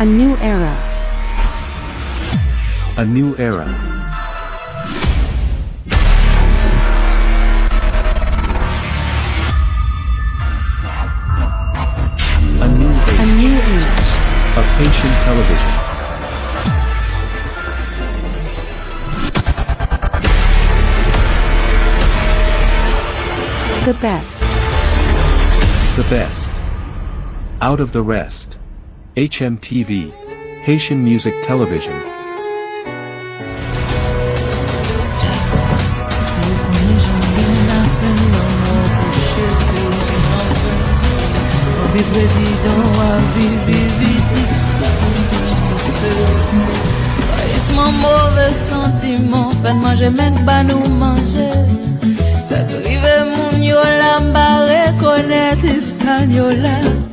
A new era. A new era. A new age. A new age. Of Haitian television. The best. The best. Out of the rest. HMTV. Haitian Music Television. Mon mauvais sentiment, fait manger même pas nous manger. Ça arrive mon yo la m'a reconnaître espagnol.